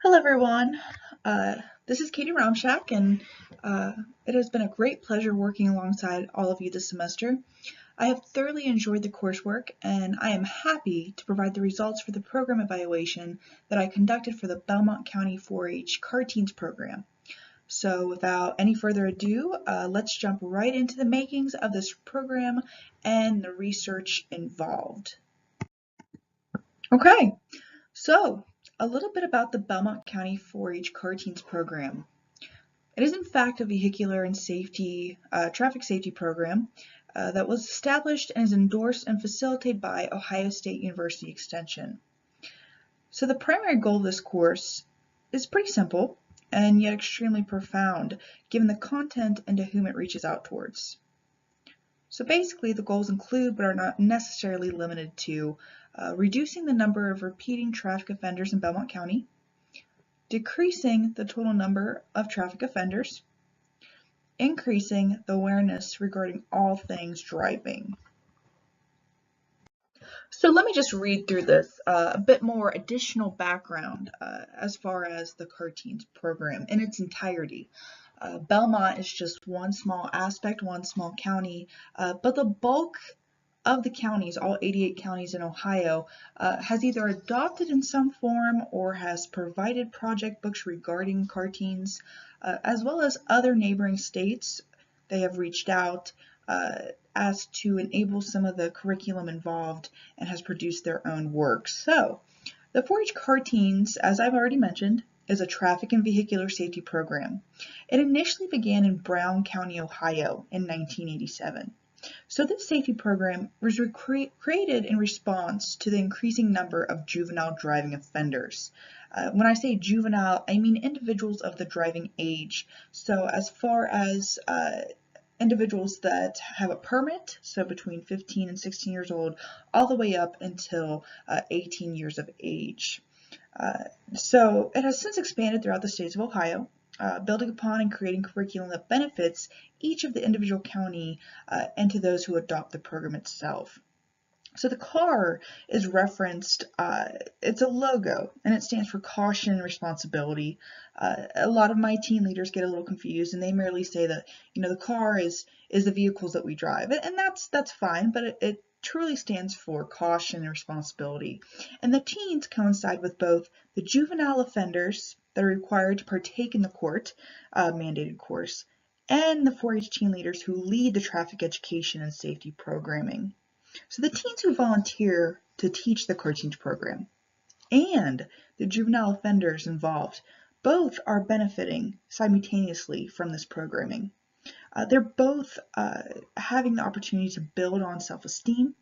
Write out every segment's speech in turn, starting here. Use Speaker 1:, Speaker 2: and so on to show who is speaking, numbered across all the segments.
Speaker 1: Hello, everyone. Uh, this is Katie Romshak, and uh, it has been a great pleasure working alongside all of you this semester. I have thoroughly enjoyed the coursework, and I am happy to provide the results for the program evaluation that I conducted for the Belmont County 4-H Carteens program. So without any further ado, let's jump right into the makings of this program and the research involved. Okay, so a little bit about the Belmont County 4-H Carteens program. It is in fact a vehicular and traffic safety program that was established and is endorsed and facilitated by Ohio State University Extension. So the primary goal of this course is pretty simple and yet extremely profound given the content and to whom it reaches out towards. So basically the goals include but are not necessarily limited to reducing the number of repeating traffic offenders in Belmont County, decreasing the total number of traffic offenders, increasing the awareness regarding all things driving. So let me just read through this, a bit more additional background as far as the Carteens program in its entirety. Belmont is just one small aspect, one small county, but the bulk of the counties, all 88 counties in Ohio, has either adopted in some form or has provided project books regarding Carteens, as well as other neighboring states. They have reached out as to enable some of the curriculum involved and has produced their own work. So the 4-H Carteens, as I've already mentioned, is a traffic and vehicular safety program. It initially began in Brown County, Ohio in 1987. So this safety program was created in response to the increasing number of juvenile driving offenders. When I say juvenile, I mean individuals of the driving age. So as far as individuals that have a permit, so between 15 and 16 years old, all the way up until 18 years of age. So it has since expanded throughout the states of Ohio, building upon and creating curriculum that benefits each of the individual county and to those who adopt the program itself. So the CAR is referenced, it's a logo, and it stands for caution and responsibility. A lot of my teen leaders get a little confused, and they merely say that, the CAR is the vehicles that we drive, and that's fine, but it truly stands for caution and responsibility. And the teens coincide with both the juvenile offenders that are required to partake in the court mandated course, and the 4-H teen leaders who lead the traffic education and safety programming. So the teens who volunteer to teach the Carteens program and the juvenile offenders involved both are benefiting simultaneously from this programming. They're both having the opportunity to build on self-esteem,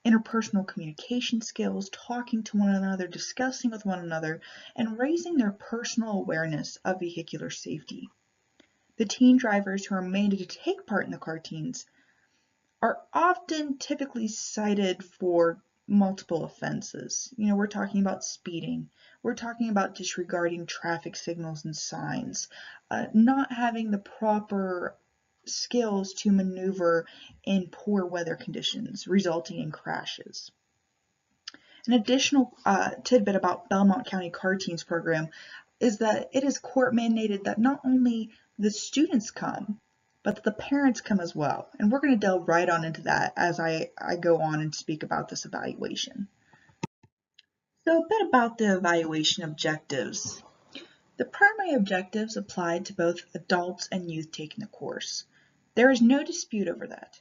Speaker 1: interpersonal communication skills, talking to one another, discussing with one another, and raising their personal awareness of vehicular safety. The teen drivers who are mandated to take part in the Carteens are often typically cited for multiple offenses. We're talking about speeding, we're talking about disregarding traffic signals and signs, not having the proper skills to maneuver in poor weather conditions, resulting in crashes. An additional tidbit about Belmont County Carteens program is that it is court mandated that not only the students come, but the parents come as well. And we're going to delve right on into that as I go on and speak about this evaluation. So a bit about the evaluation objectives. The primary objectives apply to both adults and youth taking the course. There is no dispute over that.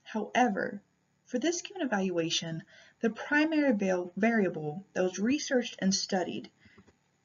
Speaker 1: However, for this given evaluation, the primary variable that was researched and studied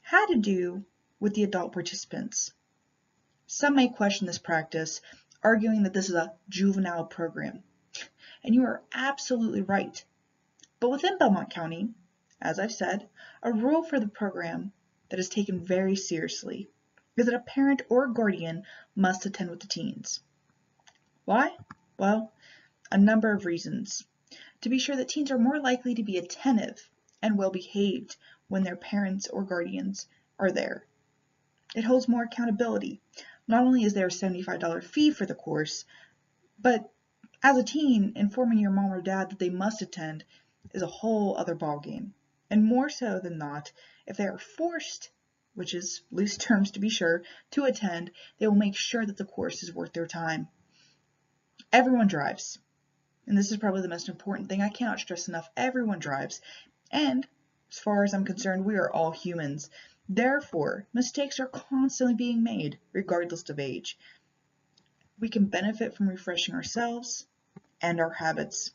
Speaker 1: had to do with the adult participants. Some may question this practice, arguing that this is a juvenile program. And you are absolutely right. But within Belmont County, as I've said, a rule for the program that is taken very seriously is that a parent or guardian must attend with the teens. Why? Well, a number of reasons. To be sure that teens are more likely to be attentive and well behaved when their parents or guardians are there. It holds more accountability. Not only is there a $75 fee for the course, but as a teen, informing your mom or dad that they must attend is a whole other ballgame. And more so than not, if they are forced, which is loose terms to be sure, to attend, they will make sure that the course is worth their time. Everyone drives. And this is probably the most important thing. I cannot stress enough. Everyone drives. And as far as I'm concerned, we are all humans. Therefore, mistakes are constantly being made, regardless of age. We can benefit from refreshing ourselves and our habits.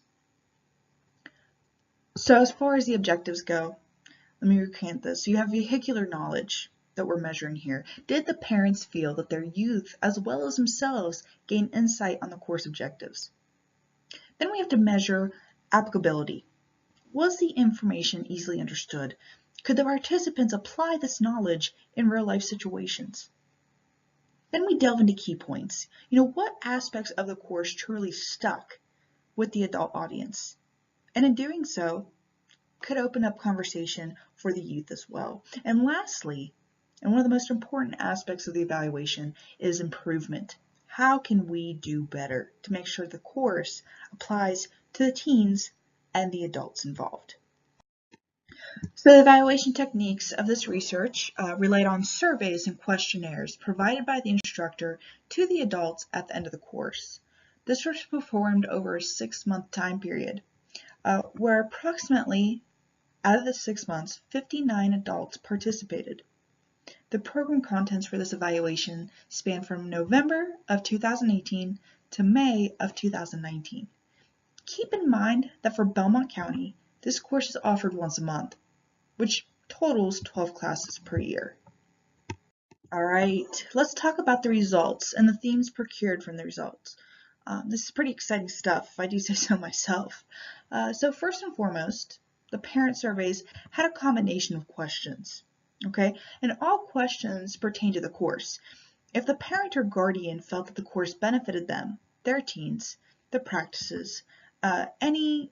Speaker 1: So as far as the objectives go, let me recant this. So you have vehicular knowledge that we're measuring here. Did the parents feel that their youth, as well as themselves, gain insight on the course objectives? Then we have to measure applicability. Was the information easily understood? Could the participants apply this knowledge in real-life situations? Then we delve into key points. What aspects of the course truly stuck with the adult audience? And in doing so, could open up conversation for the youth as well. And lastly, and one of the most important aspects of the evaluation is improvement. How can we do better to make sure the course applies to the teens and the adults involved? So the evaluation techniques of this research relied on surveys and questionnaires provided by the instructor to the adults at the end of the course. This was performed over a 6-month time period, where approximately out of the 6 months, 59 adults participated. The program contents for this evaluation span from November of 2018 to May of 2019. Keep in mind that for Belmont County, this course is offered once a month, which totals 12 classes per year. All right, let's talk about the results and the themes procured from the results. This is pretty exciting stuff, if I do say so myself. So first and foremost, the parent surveys had a combination of questions, okay? And all questions pertain to the course. If the parent or guardian felt that the course benefited them, their teens, the practices, and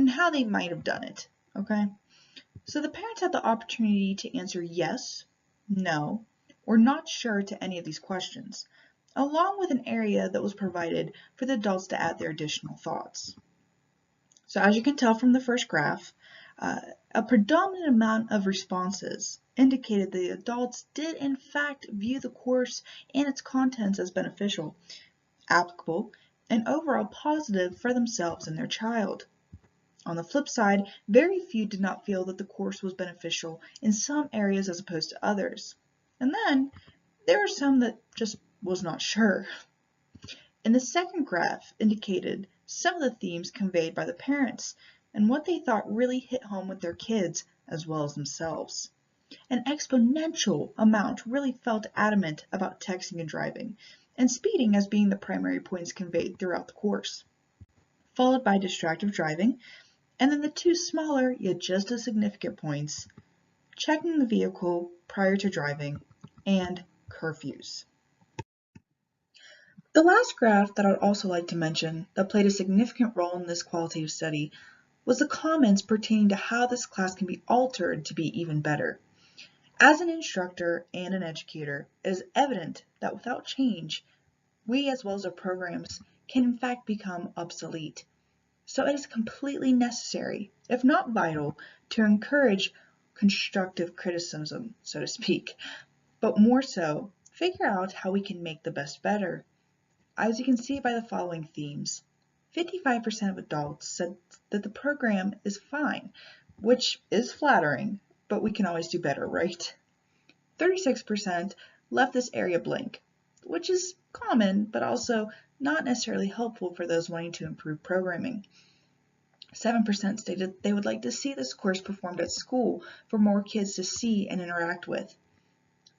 Speaker 1: how they might have done it, okay? So the parents had the opportunity to answer yes, no, or not sure to any of these questions, along with an area that was provided for the adults to add their additional thoughts. So as you can tell from the first graph, a predominant amount of responses indicated the adults did in fact view the course and its contents as beneficial, applicable, and overall positive for themselves and their child. On the flip side, very few did not feel that the course was beneficial in some areas as opposed to others. And then there were some that just was not sure. And the second graph indicated some of the themes conveyed by the parents and what they thought really hit home with their kids as well as themselves. An exponential amount really felt adamant about texting and driving, and speeding as being the primary points conveyed throughout the course, followed by distracted driving, and then the two smaller yet just as significant points, checking the vehicle prior to driving and curfews. The last graph that I'd also like to mention that played a significant role in this qualitative study was the comments pertaining to how this class can be altered to be even better. As an instructor and an educator, it is evident that without change, we as well as our programs can in fact become obsolete. So it is completely necessary, if not vital, to encourage constructive criticism, so to speak, but more so, figure out how we can make the best better. As you can see by the following themes, 55% of adults said that the program is fine, which is flattering, but we can always do better, right? 36% left this area blank, which is common, but also not necessarily helpful for those wanting to improve programming. 7% stated they would like to see this course performed at school for more kids to see and interact with.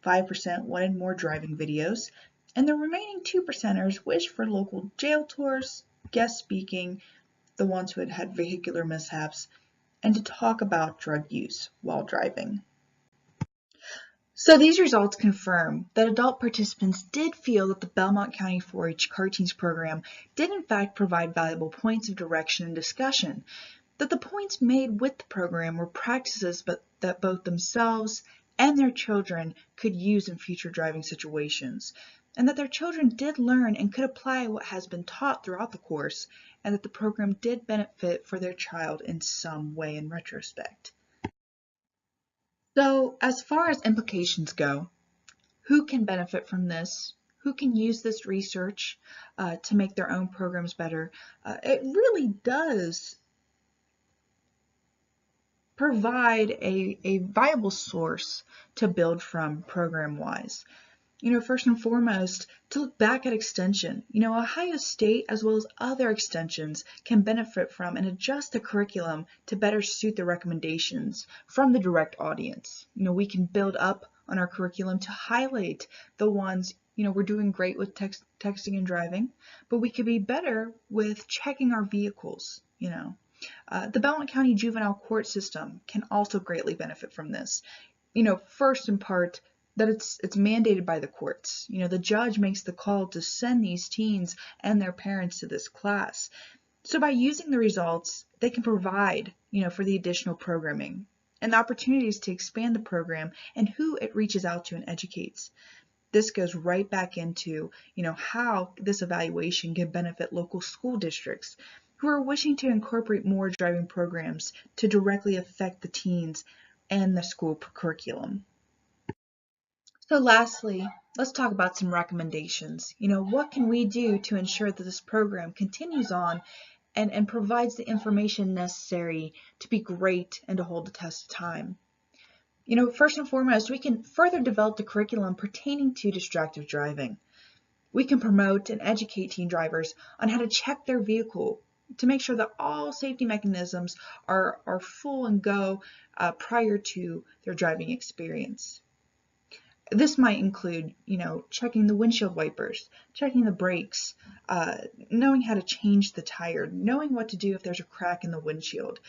Speaker 1: 5% wanted more driving videos, and the remaining 2%ers wished for local jail tours, guest speaking, the ones who had had vehicular mishaps, and to talk about drug use while driving. So these results confirm that adult participants did feel that the Belmont County 4-H Carteens program did in fact provide valuable points of direction and discussion, that the points made with the program were practices that both themselves and their children could use in future driving situations, and that their children did learn and could apply what has been taught throughout the course, and that the program did benefit for their child in some way in retrospect. So as far as implications go, who can benefit from this? Who can use this research to make their own programs better? It really does provide a viable source to build from program-wise. First and foremost, to look back at extension. Ohio State, as well as other extensions, can benefit from and adjust the curriculum to better suit the recommendations from the direct audience. We can build up on our curriculum to highlight the ones, we're doing great with texting and driving, but we could be better with checking our vehicles. The Belmont County Juvenile Court System can also greatly benefit from this. First in part, that it's mandated by the courts. The judge makes the call to send these teens and their parents to this class. So by using the results, they can provide, for the additional programming and the opportunities to expand the program and who it reaches out to and educates. This goes right back into, how this evaluation can benefit local school districts who are wishing to incorporate more driving programs to directly affect the teens and the school curriculum. So lastly, let's talk about some recommendations. What can we do to ensure that this program continues on and provides the information necessary to be great and to hold the test of time? First and foremost, we can further develop the curriculum pertaining to distracted driving. We can promote and educate teen drivers on how to check their vehicle to make sure that all safety mechanisms are full and go prior to their driving experience. This might include, checking the windshield wipers, checking the brakes, knowing how to change the tire, knowing what to do if there's a crack in the windshield,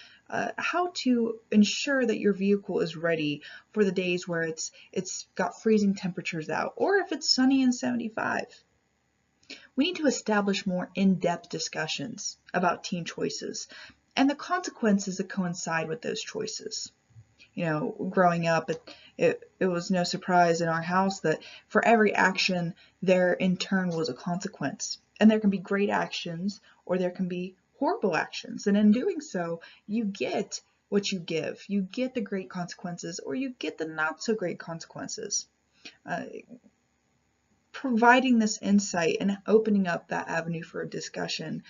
Speaker 1: how to ensure that your vehicle is ready for the days where it's got freezing temperatures out, or if it's sunny and 75. We need to establish more in-depth discussions about teen choices and the consequences that coincide with those choices. Growing up, it was no surprise in our house that for every action, there in turn was a consequence. And there can be great actions or there can be horrible actions. And in doing so, you get what you give. You get the great consequences or you get the not so great consequences. Providing this insight and opening up that avenue for a discussion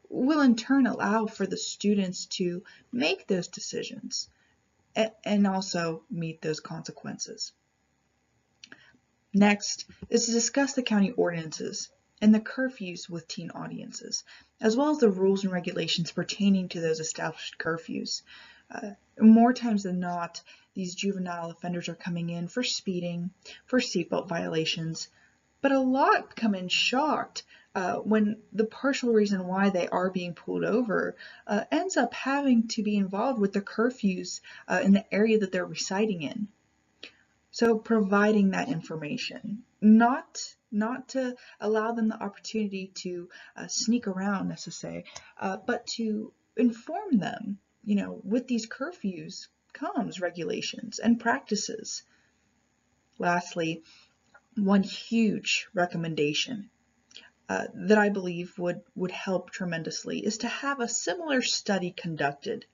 Speaker 1: will in turn allow for the students to make those decisions and also meet those consequences. Next is to discuss the county ordinances and the curfews with teen audiences, as well as the rules and regulations pertaining to those established curfews. More times than not, these juvenile offenders are coming in for speeding, for seatbelt violations, but a lot come in shocked when the partial reason why they are being pulled over ends up having to be involved with the curfews in the area that they're residing in. So providing that information, not to allow them the opportunity to sneak around necessarily, but to inform them, with these curfews comes regulations and practices. Lastly, one huge recommendation that I believe would help tremendously is to have a similar study conducted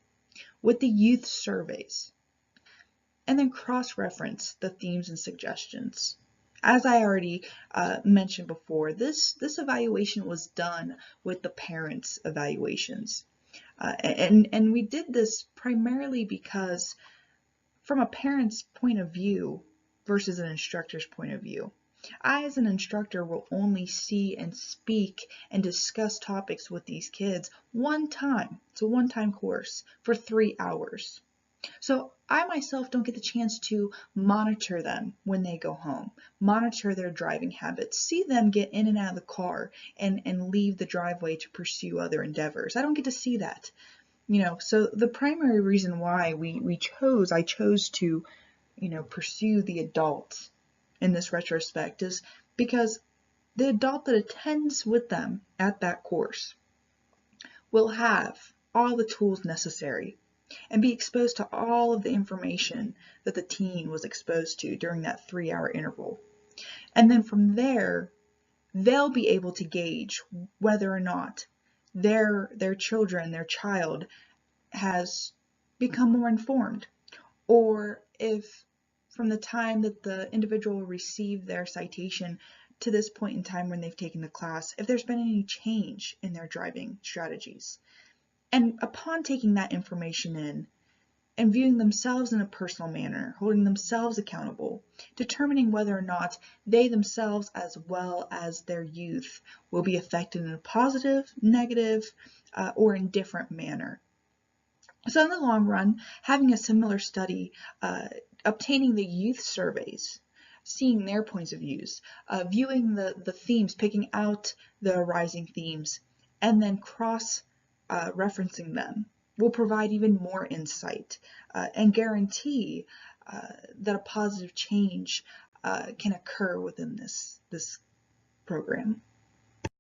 Speaker 1: with the youth surveys and then cross-reference the themes and suggestions. As I already mentioned before, this evaluation was done with the parents' evaluations. And we did this primarily because from a parent's point of view versus an instructor's point of view, I, as an instructor, will only see and speak and discuss topics with these kids one time. It's a one-time course for 3 hours. So I myself don't get the chance to monitor them when they go home, monitor their driving habits, see them get in and out of the car and leave the driveway to pursue other endeavors. I don't get to see that. So the primary reason why I chose to, pursue the adults in this retrospect is because the adult that attends with them at that course will have all the tools necessary and be exposed to all of the information that the teen was exposed to during that 3-hour interval. And then from there, they'll be able to gauge whether or not their child has become more informed, or if from the time that the individual received their citation to this point in time when they've taken the class, if there's been any change in their driving strategies. And upon taking that information in and viewing themselves in a personal manner, holding themselves accountable, determining whether or not they themselves as well as their youth will be affected in a positive, negative, or indifferent manner. So in the long run, having a similar study, obtaining the youth surveys, seeing their points of views, viewing the themes, picking out the arising themes, and then cross-referencing them will provide even more insight and guarantee that a positive change can occur within this program.